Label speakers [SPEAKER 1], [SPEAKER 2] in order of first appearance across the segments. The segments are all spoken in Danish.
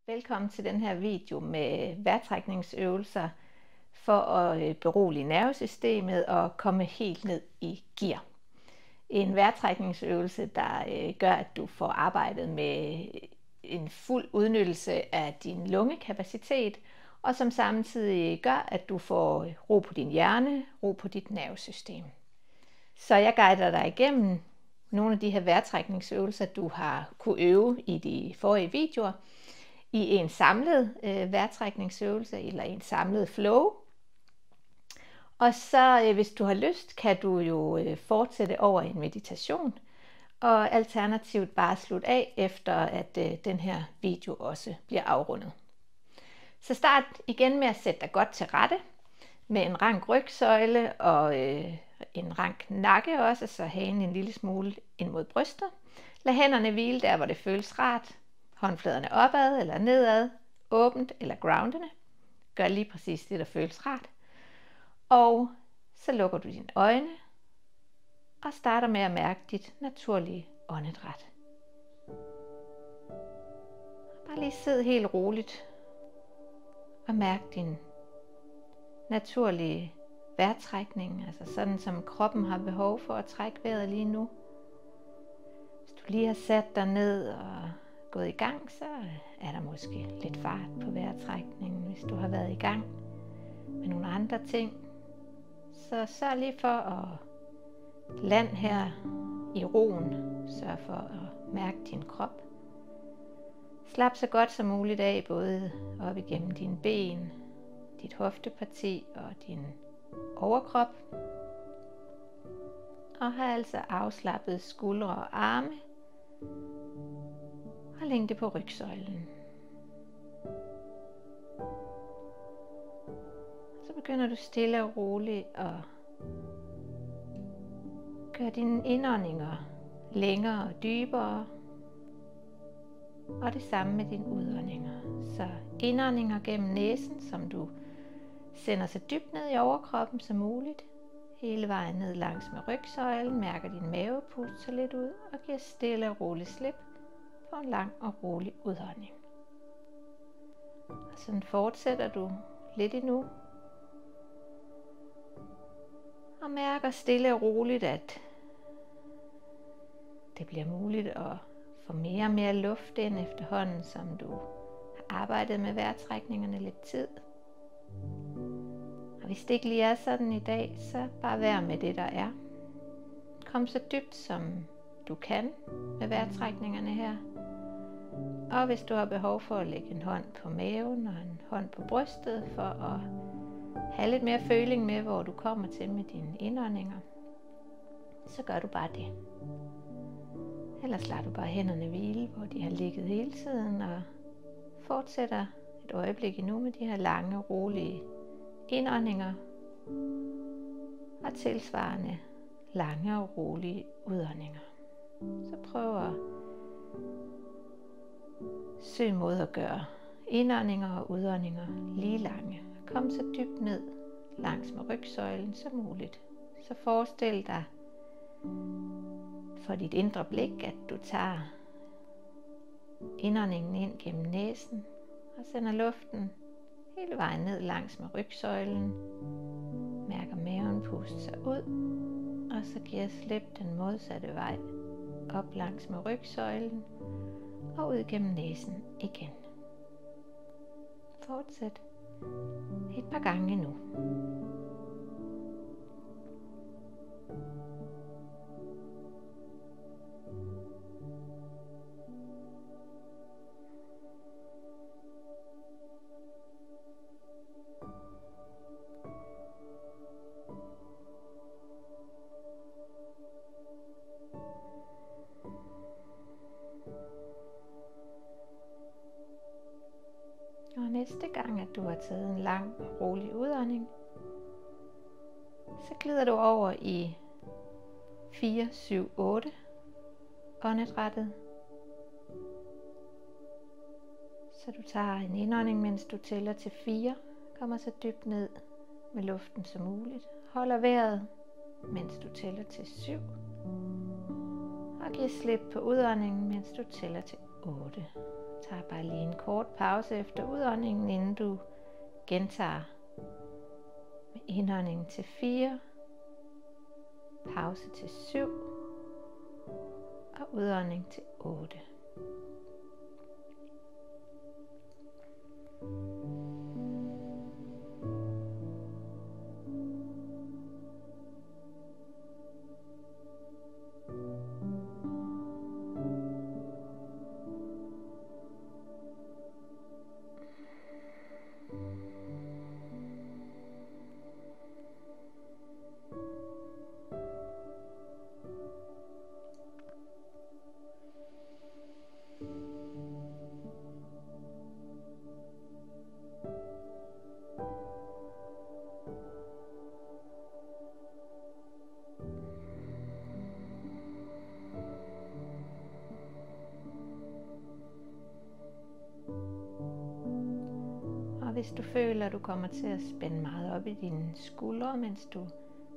[SPEAKER 1] Velkommen til den her video med vejrtrækningsøvelser for at berolige nervesystemet og komme helt ned i gear. En vejrtrækningsøvelse, der gør, at du får arbejdet med en fuld udnyttelse af din lungekapacitet, og som samtidig gør, at du får ro på din hjerne, ro på dit nervesystem. Så jeg guider dig igennem nogle af de her vejrtrækningsøvelser, du har kunne øve i de forrige videoer, i en samlet vejrtrækningsøvelse eller en samlet flow. Og så hvis du har lyst, kan du jo fortsætte over en meditation, og alternativt bare slutte af efter at den her video også bliver afrundet. Så start igen med at sætte dig godt til rette med en rank rygsøjle og en rank nakke også, så hagen en lille smule ind mod brystet. Lad hænderne hvile der, hvor det føles rart. Håndfladerne opad eller nedad, åbent eller groundende. Gør lige præcis det, der føles rart. Og så lukker du dine øjne og starter med at mærke dit naturlige åndedræt. Bare lige sid helt roligt og mærk din naturlige vejrtrækning, altså sådan som kroppen har behov for at trække vejret lige nu. Hvis du lige har sat dig ned og gået i gang, så er der måske lidt fart på vejrtrækningen. Hvis du har været i gang med nogle andre ting, så sørg lige for at lande her i roen. Sørg for at mærke din krop. Slap så godt som muligt af, både op igennem dine ben, dit hofteparti og din overkrop. Og har altså afslappet skuldre og arme. Og længde på rygsøjlen. Så begynder du stille og roligt at gøre dine indåndinger længere og dybere. Og det samme med dine udåndinger. Så indåndinger gennem næsen, som du sender så dybt ned i overkroppen som muligt. Hele vejen ned langs med rygsøjlen. Mærker din mave puste lidt ud og giver stille og roligt slip på en lang og rolig udånding. Og sådan fortsætter du lidt endnu. Og mærker stille og roligt, at det bliver muligt at få mere og mere luft ind efterhånden, som du har arbejdet med vejrtrækningerne lidt tid. Og hvis det ikke lige er sådan i dag, så bare vær med det, der er. Kom så dybt som du kan med vejrtrækningerne her. Og hvis du har behov for at lægge en hånd på maven og en hånd på brystet for at have lidt mere føling med, hvor du kommer til med dine indåndinger, så gør du bare det. Ellers lader du bare hænderne hvile, hvor de har ligget hele tiden, og fortsætter et øjeblik endnu med de her lange, rolige indåndinger og tilsvarende lange og rolige udåndinger. Så prøv at søg mod at gøre indåndinger og udåndinger lige lange. Kom så dybt ned langs med rygsøjlen som muligt. Så forestil dig for dit indre blik, at du tager indåndingen ind gennem næsen og sender luften hele vejen ned langs med rygsøjlen. Mærker maven puste sig ud, og så giver slip den modsatte vej op langs med rygsøjlen og ud gennem næsen igen. Fortsæt et par gange endnu. Og næste gang, at du har taget en lang og rolig udånding, så glider du over i 4-7-8 åndedrættet. Så du tager en indånding, mens du tæller til 4, kommer så dybt ned med luften som muligt. Holder vejret, mens du tæller til 7. Og giv slip på udåndingen, mens du tæller til 8. tager bare lige en kort pause efter udåndingen, inden du gentager med indånding til 4, pause til 7 og udånding til 8. Hvis du føler, at du kommer til at spænde meget op i dine skuldre, mens du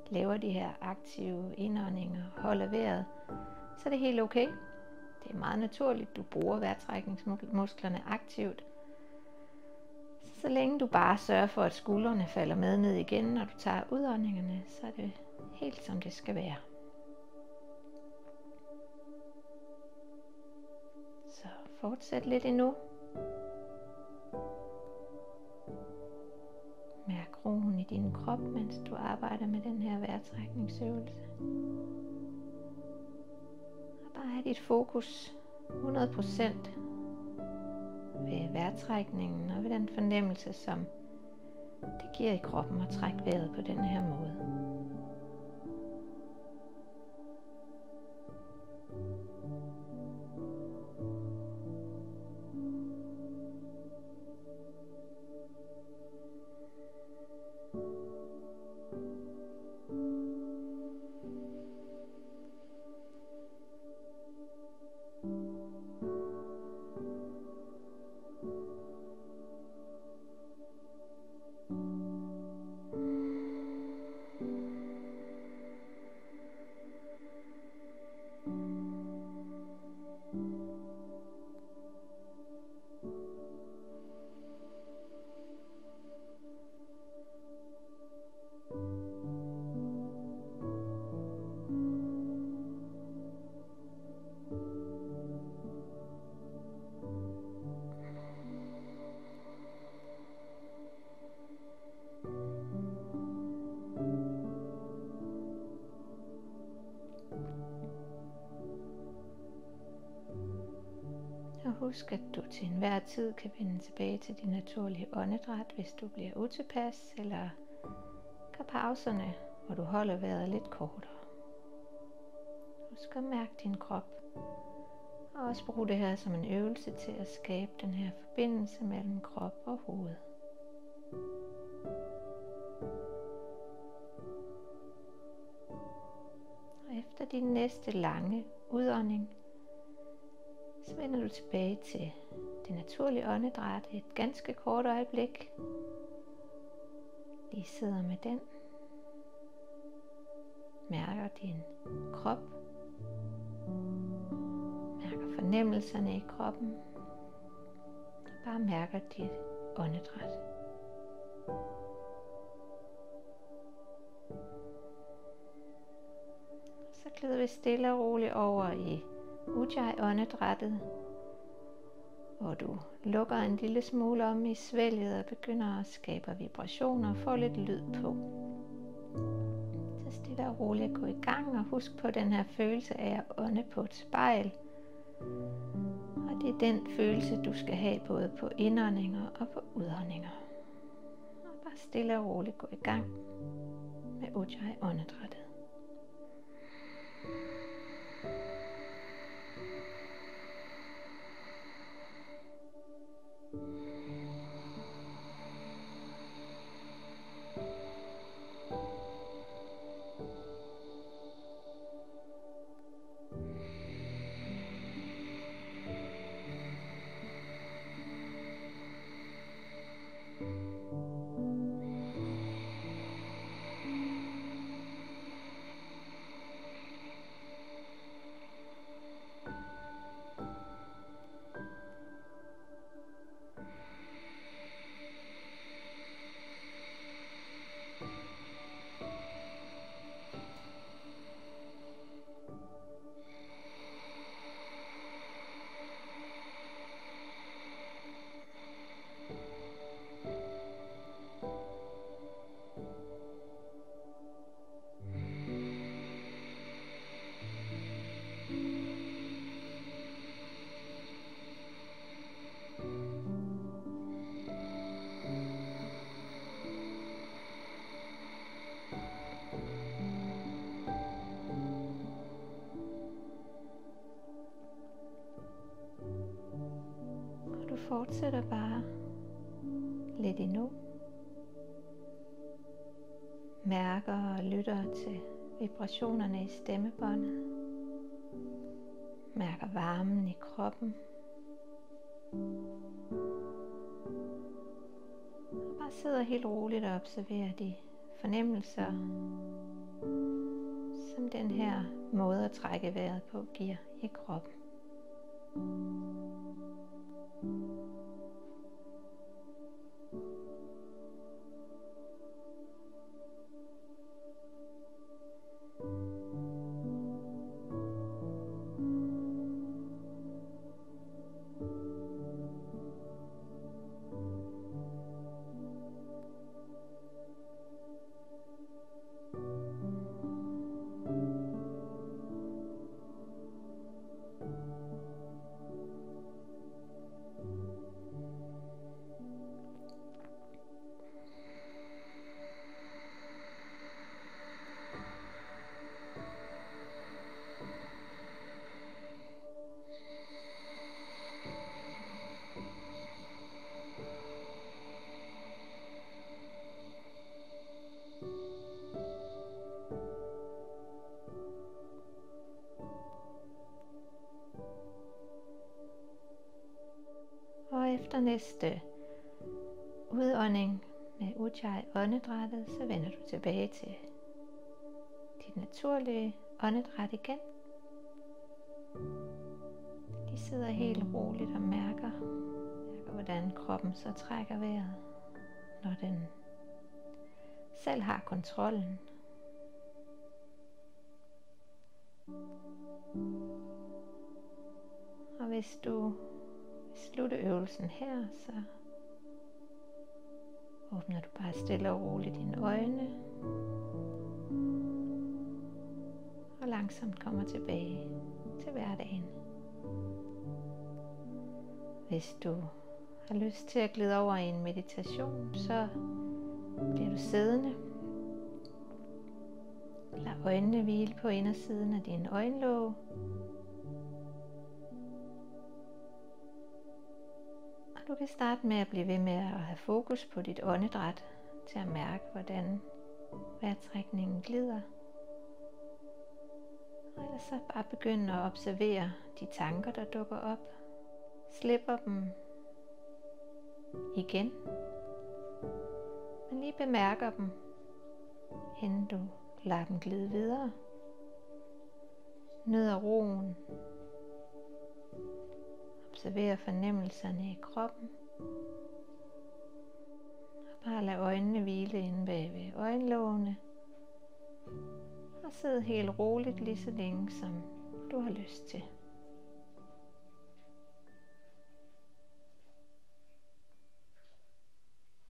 [SPEAKER 1] laver de her aktive indåndinger og holder vejret, så er det helt okay. Det er meget naturligt, du bruger vejrtrækningsmusklerne aktivt. Så længe du bare sørger for, at skuldrene falder med ned igen, når du tager udåndingerne, så er det helt som det skal være. Så fortsæt lidt endnu. Mærk roen i din krop, mens du arbejder med den her vejrtrækningsøvelse. Og bare have dit fokus 100% ved vejrtrækningen og ved den fornemmelse, som det giver i kroppen at trække vejret på den her måde. Og husk, at du til enhver tid kan vende tilbage til din naturlige åndedræt, hvis du bliver utilpas, eller gør pauserne, hvor du holder vejret lidt kortere. Husk at mærke din krop, og også brug det her som en øvelse til at skabe den her forbindelse mellem krop og hoved. Og efter din næste lange udånding, så vender du tilbage til det naturlige åndedræt et ganske kort øjeblik. Lige sidder med den. Mærker din krop. Mærker fornemmelserne i kroppen. Og bare mærker dit åndedræt. Så glider vi stille og roligt over i Ujjayi-åndedrættet, hvor du lukker en lille smule om i svælget og begynder at skabe vibrationer og få lidt lyd på. Så stille og roligt at gå i gang, og husk på den her følelse af at ånde på et spejl. Og det er den følelse, du skal have både på indåndinger og på udåndinger. Og bare stille og roligt gå i gang med Ujjayi-åndedrættet. fortsætter bare lidt endnu. Mærker og lytter til vibrationerne i stemmebåndet. Mærker varmen i kroppen. Og bare sidder helt roligt og observerer de fornemmelser, som den her måde at trække vejret på giver i kroppen. Og efter næste udånding med Ujjayi åndedrættet, så vender du tilbage til dit naturlige åndedræt igen. De sidder helt roligt og mærker, hvordan kroppen så trækker vejret, når den selv har kontrollen. Og hvis du slutter øvelsen her, så åbner du bare stille og roligt dine øjne og langsomt kommer tilbage til hverdagen. Hvis du har lyst til at glide over i en meditation, så bliver du siddende. Lad øjnene hvile på indersiden af dine øjenlåg. Du kan starte med at blive ved med at have fokus på dit åndedræt til at mærke, hvordan vejrtrækningen glider. Og ellers så bare begynde at observere de tanker, der dukker op. Slipper dem igen, men lige bemærker dem, inden du lader dem glide videre. Nyder roen. Observer fornemmelserne i kroppen. Og bare lad øjnene hvile inde bag ved øjenlågene. Og sid helt roligt lige så længe, som du har lyst til.